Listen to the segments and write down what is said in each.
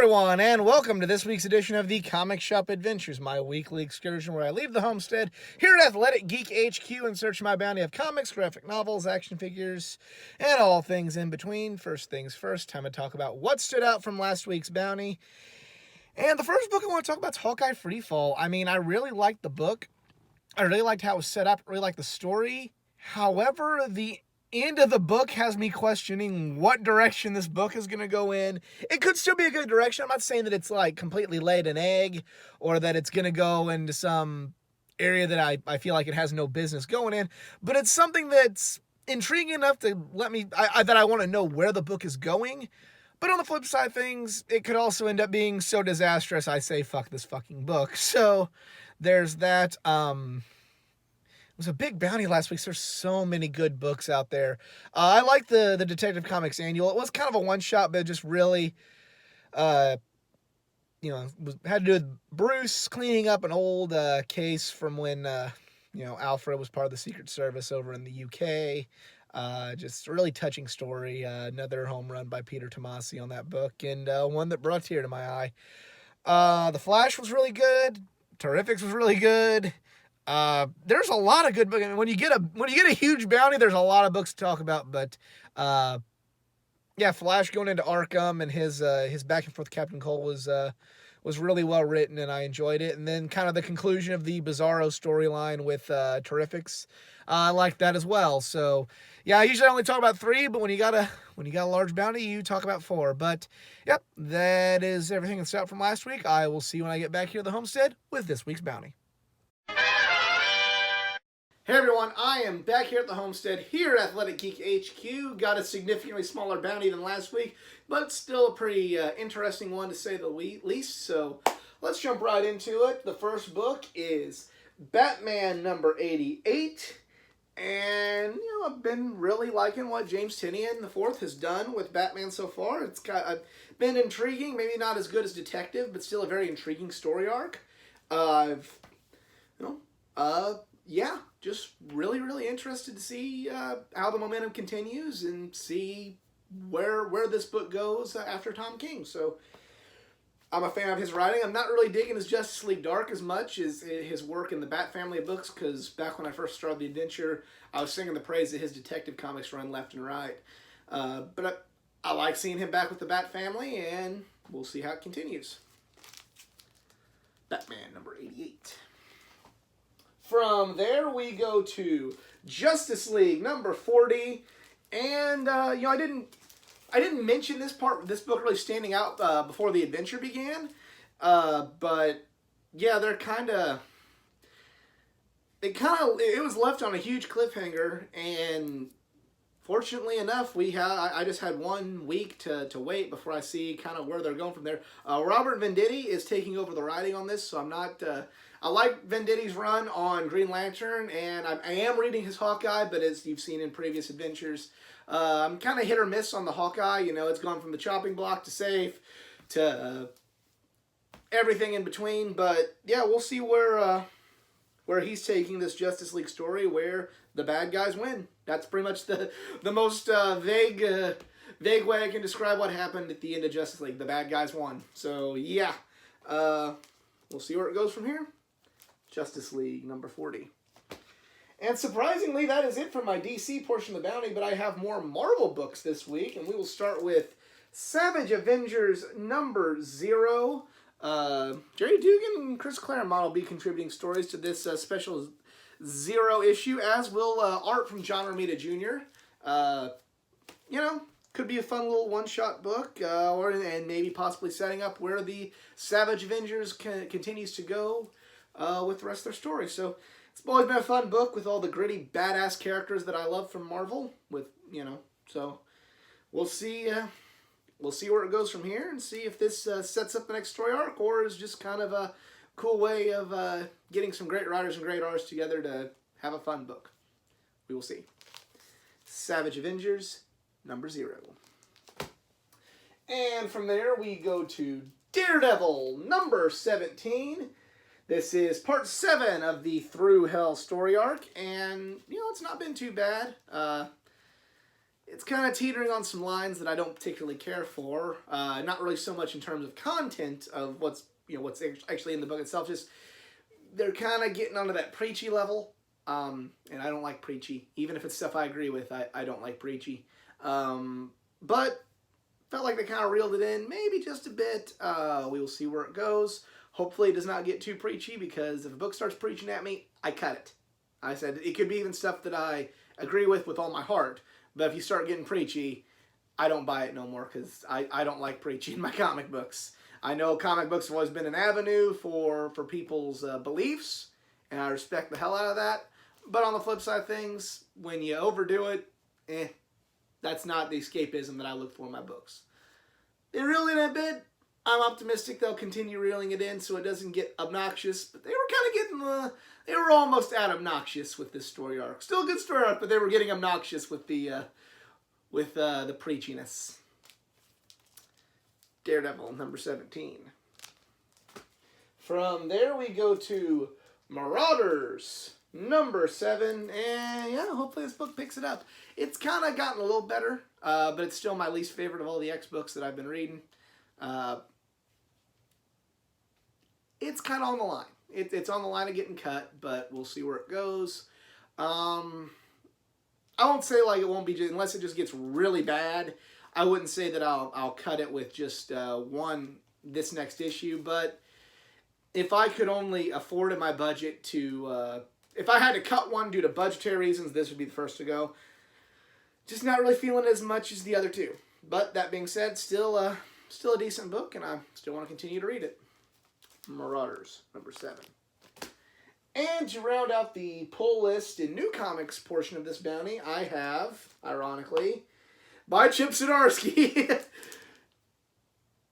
everyone, and welcome to this week's edition of the Comic Shop Adventures, my weekly excursion where I leave the homestead here at Athletic Geek HQ in search of my bounty of comics, graphic novels, action figures, and all things in between. First things first, time to talk about what stood out from last week's bounty. And the first book I want to talk about is Hawkeye Freefall. I mean, I really liked the book. I really liked how it was set up, really liked the story. However, the end of the book has me questioning what direction this book is going to go in. It could still be a good direction. I'm not saying that it's like completely laid an egg or that it's going to go into some area that I feel like it has no business going in, but it's something that's intriguing enough to let me, that I want to know where the book is going. But on the flip side of things, it could also end up being so disastrous I say fuck this fucking book. So there's that. It was a big bounty last week. So there's so many good books out there. I like the Detective Comics Annual. It was kind of a one-shot, but just really, had to do with Bruce cleaning up an old case from when, Alfred was part of the Secret Service over in the UK. Just a really touching story. Another home run by Peter Tomasi on that book, and one that brought a tear to my eye. The Flash was really good. Terrifics was really good. There's a lot of good books. I mean, when you get a huge bounty, there's a lot of books to talk about. But Flash going into Arkham and his back and forth with Captain Cole was really well written, and I enjoyed it. And then kind of the conclusion of the Bizarro storyline with Terrifics, I liked that as well. So yeah, I usually only talk about 3, but when you got a large bounty, you talk about 4. But yep, that is everything that's out from last week. I will see you when I get back here to the homestead with this week's bounty. Hey everyone, I am back here at the homestead here at Athletic Geek HQ. Got a significantly smaller bounty than last week, but still a pretty interesting one to say the least. So let's jump right into it. The first book is Batman number 88. And, I've been really liking what James Tynion IV has done with Batman so far. It's been intriguing, maybe not as good as Detective, but still a very intriguing story arc. Just really, really interested to see how the momentum continues and see where this book goes after Tom King. So I'm a fan of his writing. I'm not really digging his Justice League Dark as much as his work in the Bat family of books, because back when I first started the adventure, I was singing the praise of his Detective Comics run left and right. But I like seeing him back with the Bat family, and we'll see how it continues. Batman number 88. From there, we go to Justice League number 40, and I didn't mention this book really standing out before the adventure began, but yeah, it was left on a huge cliffhanger, and fortunately enough, I just had 1 week to wait before I see kind of where they're going from there. Robert Venditti is taking over the writing on this, so I'm not. I like Venditti's run on Green Lantern, and I am reading his Hawkeye, but as you've seen in previous adventures, I'm kind of hit or miss on the Hawkeye. It's gone from the chopping block to safe to everything in between. But yeah, we'll see where he's taking this Justice League story, where the bad guys win. That's pretty much the most vague way I can describe what happened at the end of Justice League. The bad guys won. So yeah, we'll see where it goes from here. Justice League number 40. And surprisingly, that is it for my DC portion of the bounty, but I have more Marvel books this week, and we will start with Savage Avengers number 0. Jerry Dugan and Chris Claremont will be contributing stories to this special 0 issue, as will art from John Romita Jr. Could be a fun little one-shot book, and maybe possibly setting up where the Savage Avengers continues to go with the rest of their story. So it's always been a fun book with all the gritty, badass characters that I love from Marvel. So we'll see where it goes from here, and see if this sets up the next story arc, or is just kind of a cool way of getting some great writers and great artists together to have a fun book. We will see. Savage Avengers number 0. And from there we go to Daredevil number 17. This is part 7 of the Through Hell story arc, and it's not been too bad. it's kind of teetering on some lines that I don't particularly care for. Not really so much in terms of content of what's actually in the book itself. Just they're kind of getting onto that preachy level, and I don't like preachy. Even if it's stuff I agree with, I don't like preachy. But felt like they kind of reeled it in, maybe just a bit. We will see where it goes. Hopefully it does not get too preachy, because if a book starts preaching at me, I cut it. I said it could be even stuff that I agree with all my heart, but if you start getting preachy, I don't buy it no more, because I don't like preachy in my comic books. I know comic books have always been an avenue for people's beliefs, and I respect the hell out of that. But on the flip side of things, when you overdo it, that's not the escapism that I look for in my books. They reel in a bit. I'm optimistic they'll continue reeling it in so it doesn't get obnoxious. But they were kind of getting they were almost at obnoxious with this story arc. Still a good story arc, but they were getting obnoxious with the preachiness. Daredevil, number 17. From there we go to Marauders, number 7. And yeah, hopefully this book picks it up. It's kind of gotten a little better, but it's still my least favorite of all the X books that I've been reading. It's kind of on the line. It's on the line of getting cut, but we'll see where it goes. I won't say like it won't be, unless it just gets really bad. I wouldn't say that I'll cut it with just this next issue, but if I could only afford in my budget to, if I had to cut one due to budgetary reasons, this would be the first to go. Just not really feeling as much as the other two. But that being said, still a decent book, and I still want to continue to read it. Marauders, number 7. And to round out the pull list in new comics portion of this bounty, I have, ironically, by Chip Zdarsky,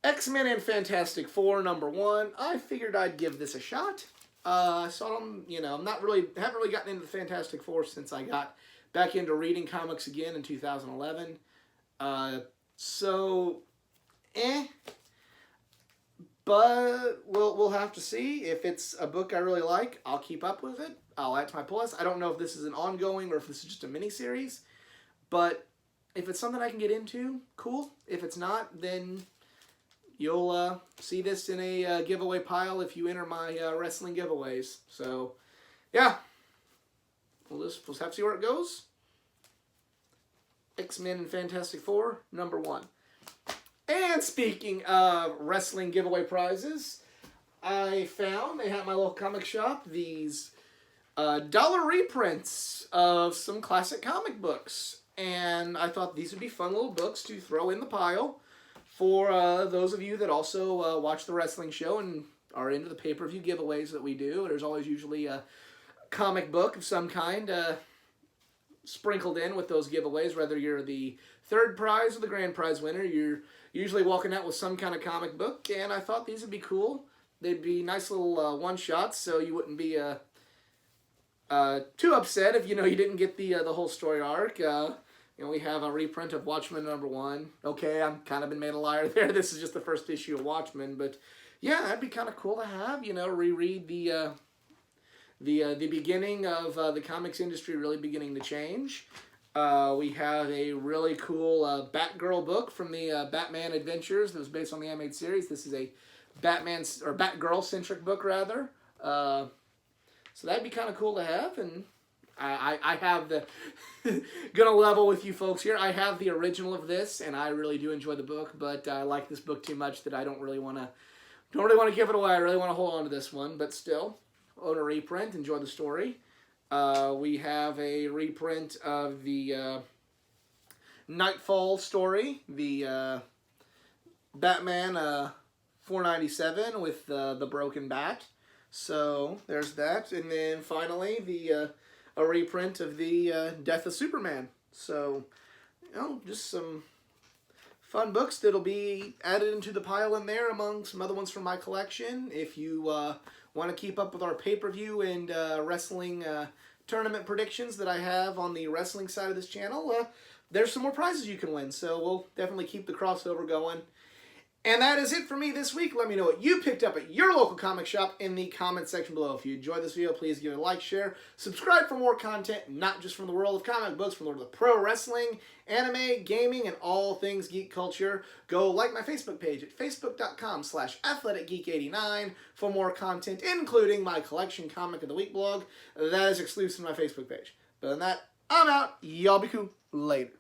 X-Men and Fantastic Four, number 1. I figured I'd give this a shot. I saw them, haven't really gotten into the Fantastic Four since I got back into reading comics again in 2011. But we'll have to see. If it's a book I really like, I'll keep up with it. I'll add to my pull list. I don't know if this is an ongoing or if this is just a mini-series. But if it's something I can get into, cool. If it's not, then you'll see this in a giveaway pile if you enter my wrestling giveaways. So, yeah. We'll have to see where it goes. X-Men and Fantastic Four, number 1. And speaking of wrestling giveaway prizes, I found, they had my local comic shop, these dollar reprints of some classic comic books. And I thought these would be fun little books to throw in the pile for those of you that also watch the wrestling show and are into the pay-per-view giveaways that we do. There's always usually a comic book of some kind sprinkled in with those giveaways, whether you're the third prize or the grand prize winner. You're usually walking out with some kind of comic book, and I thought these would be cool. They'd be nice little one-shots, so you wouldn't be too upset if you didn't get the whole story arc. We have a reprint of Watchmen number 1. Okay, I'm kind of been made a liar there. This is just the first issue of Watchmen, but yeah, that'd be kind of cool to have. Reread the beginning of the comics industry really beginning to change. We have a really cool Batgirl book from the Batman Adventures that was based on the animated series. This is a Batgirl-centric book, rather. So that'd be kind of cool to have, and I have the... gonna level with you folks here. I have the original of this, and I really do enjoy the book, but I like this book too much that I don't really want to give it away. I really want to hold on to this one, but still, own a reprint, enjoy the story. We have a reprint of the Nightfall story, the Batman 497 with the broken bat. So there's that, and then finally a reprint of the Death of Superman. So, just some fun books that'll be added into the pile in there among some other ones from my collection. If you want to keep up with our pay-per-view and wrestling tournament predictions that I have on the wrestling side of this channel, there's some more prizes you can win. So we'll definitely keep the crossover going. And that is it for me this week. Let me know what you picked up at your local comic shop in the comment section below. If you enjoyed this video, please give it a like, share, subscribe for more content, not just from the world of comic books, from the world of pro wrestling, anime, gaming, and all things geek culture. Go like my Facebook page at facebook.com/athleticgeek89 for more content, including my collection comic of the week blog. That is exclusive to my Facebook page. But other than that, I'm out. Y'all be cool. Later.